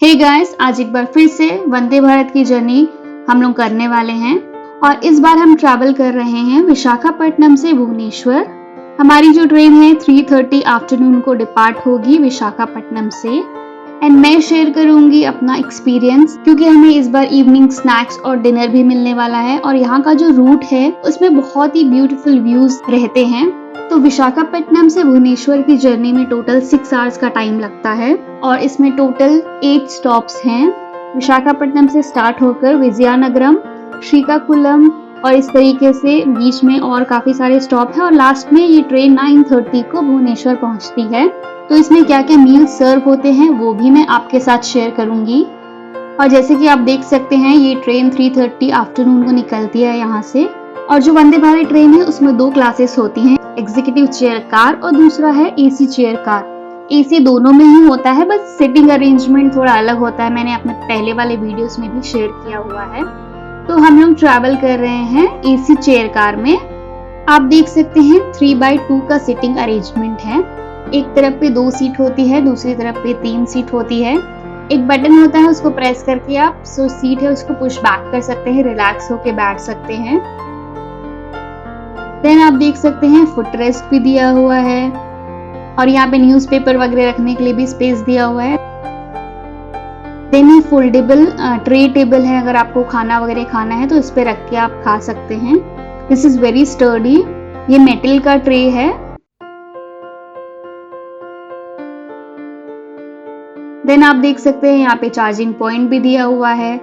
Hey guys, आज एक बार फिर से वंदे भारत की जर्नी हम लोग करने वाले हैं और इस बार हम ट्रैवल कर रहे हैं विशाखापट्टनम से भुवनेश्वर। हमारी जो ट्रेन है 3:30 आफ्टरनून को डिपार्ट होगी विशाखापट्टनम से एंड मैं शेयर करूंगी अपना एक्सपीरियंस क्योंकि हमें इस बार इवनिंग स्नैक्स और डिनर भी मिलने वाला है और यहाँ का जो रूट है उसमें बहुत ही ब्यूटीफुल व्यूज रहते हैं। तो विशाखापट्टनम से भुवनेश्वर की जर्नी में टोटल 6 आवर्स का टाइम लगता है और इसमें टोटल 8 स्टॉप्स हैं। विशाखापट्टनम से स्टार्ट होकर विजयनगरम, श्रीकाकुलम और इस तरीके से बीच में और काफी सारे स्टॉप हैं और लास्ट में ये ट्रेन 9:30 को भुवनेश्वर पहुंचती है। तो इसमें क्या क्या मील सर्व होते हैं वो भी मैं आपके साथ शेयर करूंगी। और जैसे कि आप देख सकते हैं ये ट्रेन 3:30 आफ्टरनून को निकलती है यहाँ से। और जो वंदे भारत ट्रेन है उसमें 2 क्लासेस होती हैं, एग्जीक्यूटिव चेयर कार और दूसरा है एसी चेयर कार। एसी दोनों में ही होता है, बस सिटिंग अरेंजमेंट थोड़ा अलग होता है। मैंने अपने पहले वाले वीडियोस में भी शेयर किया हुआ है। तो हम लोग ट्रैवल कर रहे हैं एसी चेयर कार में। आप देख सकते हैं 3/2 का सिटिंग अरेंजमेंट है। एक तरफ पे 2 सीट होती है, दूसरी तरफ पे 3 सीट होती है। एक बटन होता है, उसको प्रेस करके आप जो सीट है उसको पुश बैक कर सकते हैं, रिलैक्स होके बैठ सकते हैं। देन आप देख सकते हैं फुट रेस्ट भी दिया हुआ है और यहाँ पे न्यूज़पेपर वगैरह रखने के लिए भी स्पेस दिया हुआ है। देन ये फोल्डेबल ट्रे टेबल है, अगर आपको खाना वगैरह खाना है तो इस पे रख के आप खा सकते हैं। This is very sturdy. ये मेटल का ट्रे है। देन आप देख सकते हैं यहाँ पे चार्जिंग पॉइंट भी दिया हुआ है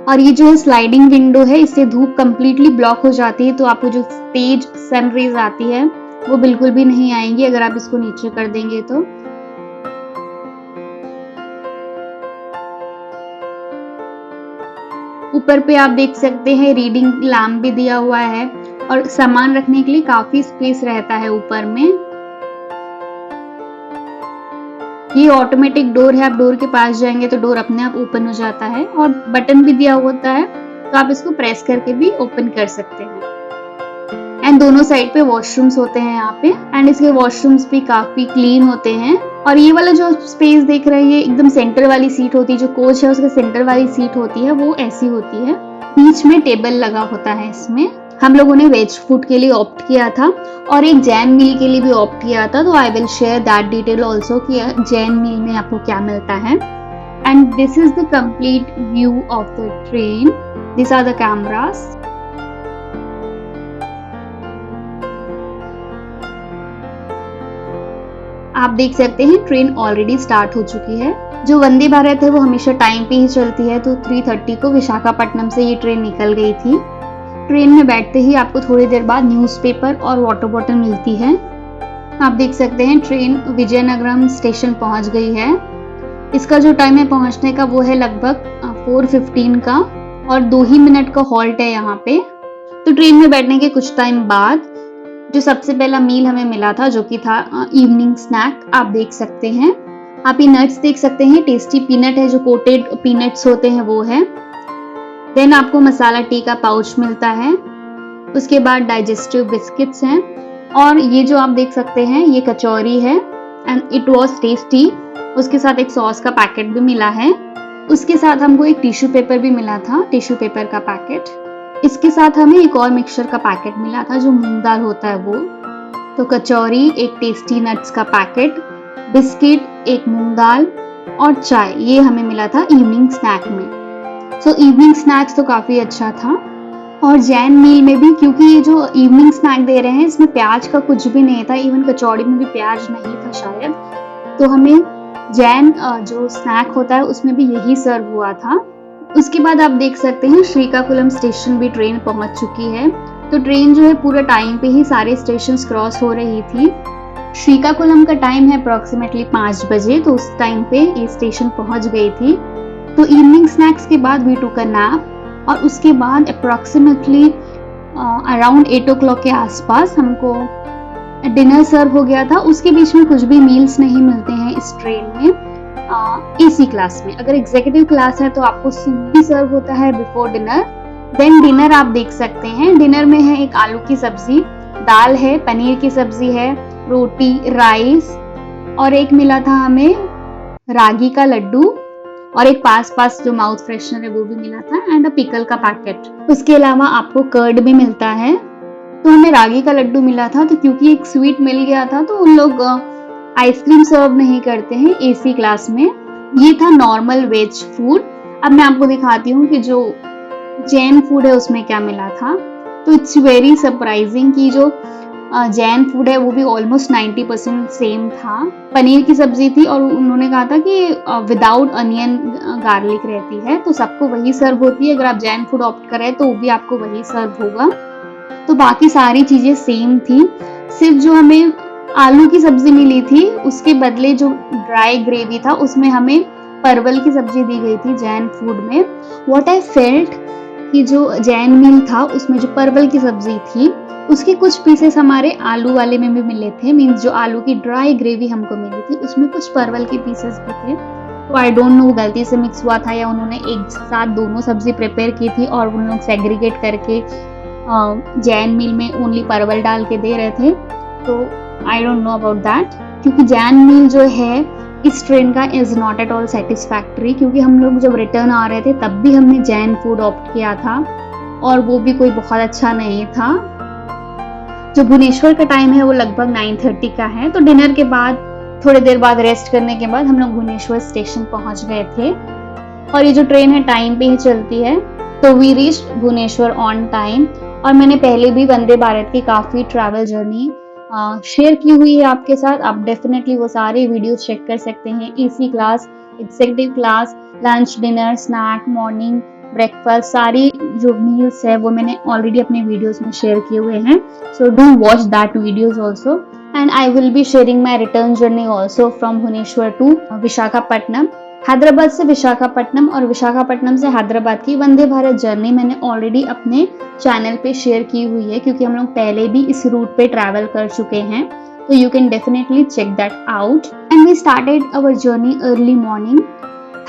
और ये जो है स्लाइडिंग विंडो है, इससे धूप कंप्लीटली ब्लॉक हो जाती है तो आपको जो तेज सन रेज आती है वो बिल्कुल भी नहीं आएंगी अगर आप इसको नीचे कर देंगे तो। ऊपर पे आप देख सकते हैं रीडिंग लैम्प भी दिया हुआ है और सामान रखने के लिए काफी स्पेस रहता है ऊपर में। ये ऑटोमेटिक डोर है, आप डोर के पास जाएंगे तो डोर अपने आप ओपन हो जाता है और बटन भी दिया होता है तो आप इसको प्रेस करके भी ओपन कर सकते हैं। एंड दोनों साइड पे वॉशरूम्स होते हैं यहाँ पे एंड इसके वॉशरूम्स भी काफी क्लीन होते हैं। और ये वाला जो स्पेस देख रहे हैं एकदम सेंटर वाली सीट होती है, जो कोच है उसके सेंटर वाली सीट होती है वो ऐसी होती है। बीच में टेबल लगा होता है। इसमें हम लोगों ने वेज फूड के लिए ऑप्ट किया था और एक जैन मील के लिए भी ऑप्ट किया था, तो I will share that detail also कि जैन मील में आपको क्या मिलता है। And this is the complete view of the train. This are the cameras. आप देख सकते हैं ट्रेन ऑलरेडी स्टार्ट हो चुकी है। जो वंदे भारत है वो हमेशा टाइम पे ही चलती है, तो 3:30 को विशाखापट्टनम से ये ट्रेन निकल गई थी। ट्रेन में बैठते ही आपको थोड़ी देर बाद न्यूज़पेपर और वाटर बॉटल मिलती है। आप देख सकते हैं ट्रेन विजयनगरम स्टेशन पहुंच गई है। इसका जो टाइम है पहुंचने का वो है लगभग 4:15 का और 2 ही मिनट का हॉल्ट है यहाँ पे। तो ट्रेन में बैठने के कुछ टाइम बाद जो सबसे पहला मील हमें मिला था जो कि था इवनिंग स्नैक, आप देख सकते हैं। आप ये नट्स देख सकते हैं, टेस्टी पीनट है, जो कोटेड पीनट्स होते हैं वो है। देन आपको मसाला टी का पाउच मिलता है। उसके बाद डाइजेस्टिव बिस्किट्स हैं और ये जो आप देख सकते हैं ये कचौरी है एंड इट वाज टेस्टी। उसके साथ एक सॉस का पैकेट भी मिला है। उसके साथ हमको एक टिश्यू पेपर भी मिला था, टिश्यू पेपर का पैकेट। इसके साथ हमें एक और मिक्सचर का पैकेट मिला था जो मूंग दाल होता है वो। तो कचौरी, एक टेस्टी नट्स का पैकेट, बिस्किट, एक मूंग दाल और चाय, ये हमें मिला था इवनिंग स्नैक में। सो इवनिंग स्नैक्स तो काफी अच्छा था। और जैन मील में भी, क्योंकि ये जो इवनिंग स्नैक दे रहे हैं इसमें प्याज का कुछ भी नहीं था, इवन कचौड़ी में भी प्याज नहीं था शायद, तो हमें जैन जो स्नैक होता है उसमें भी यही सर्व हुआ था। उसके बाद आप देख सकते हैं श्रीकाकुलम स्टेशन भी ट्रेन पहुंच चुकी है। तो ट्रेन जो है पूरा टाइम पे ही सारे स्टेशन क्रॉस हो रही थी। श्रीकाकुलम का टाइम है अप्रोक्सीमेटली 5 बजे, तो उस टाइम पे ये स्टेशन पहुंच गई थी। तो इवनिंग स्नैक्स के बाद वी टूक अ नैप और उसके बाद अप्रोक्सीमेटली अराउंड 8 o'clock के आसपास हमको डिनर सर्व हो गया था। उसके बीच में कुछ भी मील्स नहीं मिलते हैं इस ट्रेन में एसी क्लास में। अगर एग्जीक्यूटिव क्लास है तो आपको सूप भी सर्व होता है बिफोर डिनर। देन डिनर आप देख सकते हैं, डिनर में है एक आलू की सब्जी, दाल है, पनीर की सब्जी है, रोटी, राइस और एक मिला था हमें रागी का लड्डू और एक पास जो माउथ फ्रेशनर है वो भी मिला था एंड अ पिकल का पैकेट। उसके अलावा आपको कर्ड भी मिलता है। तो हमें रागी का लड्डू मिला था, तो क्योंकि एक स्वीट मिल गया था तो उन लोग आइसक्रीम सर्व नहीं करते हैं एसी क्लास में। ये था नॉर्मल वेज फूड। अब मैं आपको दिखाती हूँ कि जो जैन फूड है उसमें क्या मिला था। तो इट्स वेरी सरप्राइजिंग कि जो जैन फूड है वो भी ऑलमोस्ट 90% सेम था। पनीर की सब्जी थी और उन्होंने कहा था कि विदाउट अनियन गार्लिक रहती है, तो सबको वही सर्व होती है। अगर आप जैन फूड ऑप्ट करें तो भी आपको वही सर्व होगा। तो बाकी सारी चीजें सेम थी, सिर्फ जो हमें आलू की सब्जी मिली थी उसके बदले जो ड्राई ग्रेवी था उसमें हमें परवल की सब्जी दी गई थी जैन फूड में। व्हाट आई फेल्ट कि जो जैन मील था उसमें जो परवल की सब्जी थी उसके कुछ पीसेस हमारे आलू वाले में भी मिले थे। मीन्स जो आलू की ड्राई ग्रेवी हमको मिली थी उसमें कुछ परवल के पीसेस भी थे। तो आई डोंट नो गलती से मिक्स हुआ था या उन्होंने एक साथ दोनों सब्जी प्रिपेयर की थी और उन लोग सेग्रीगेट करके जैन मील में ओनली परवल डाल के दे रहे थे। तो I don't know about that, क्योंकि जैन मील जो है इस ट्रेन का is not at all satisfactory, क्योंकि हम लोग जब रिटर्न आ रहे थे तब भी हमने जैन फूड ऑप्ट किया था और वो भी कोई बहुत अच्छा नहीं था। जो भुवनेश्वर का टाइम है वो लगभग 9:30 का है। तो डिनर के बाद थोड़ी देर बाद रेस्ट करने के बाद हम लोग भुवनेश्वर स्टेशन पहुंच गए थे। और ये जो ट्रेन है टाइम पे ही चलती है। तो we reach Bhubaneswar on time. और मैंने पहले भी वंदे भारत की काफ़ी ट्रैवल जर्नी शेयर की हुई है आपके साथ। आप डेफिनेटली वो सारे वीडियोस चेक कर सकते हैं। AC class, executive class, lunch, dinner, snack, morning breakfast, सारी जो मील्स है वो मैंने ऑलरेडी अपने वीडियोस में शेयर किए हुए हैं। So do watch that videos also and I will be sharing my return journey also from Bhubaneswar to Visakhapatnam. Hyderabad से विशाखापट्टनम और विशाखापट्टनम से हैदराबाद की वंदे भारत जर्नी मैंने ऑलरेडी अपने चैनल पे शेयर की हुई है, क्योंकि हम लोग पहले भी इस रूट पे ट्रैवल कर चुके हैं। तो you can definitely check that out. And we started our journey early morning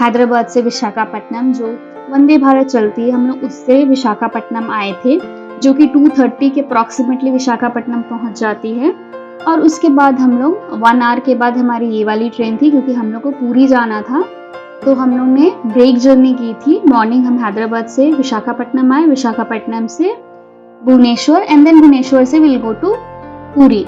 Hyderabad से विशाखापट्टनम। जो वंदे भारत चलती है हम लोग उससे विशाखापट्टनम आए थे, जो कि 2:30 के अप्रॉक्सीमेटली विशाखापट्टनम पहुंच जाती है। और उसके बाद हम लोग 1 आवर के बाद हमारी ये वाली ट्रेन थी, क्योंकि हम लोग को पूरी जाना था। तो हम लोग ने ब्रेक जर्नी की थी। मॉर्निंग हम हैदराबाद से विशाखापट्टनम आए, विशाखापट्टनम से भुवनेश्वर एंड देन भुवनेश्वर से विल गो टू पुरी,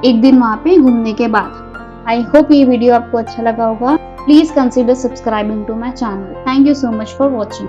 एक दिन वहाँ पे घूमने के बाद। आई होप ये वीडियो आपको अच्छा लगा होगा। Please consider subscribing to my channel. Thank you so much for watching.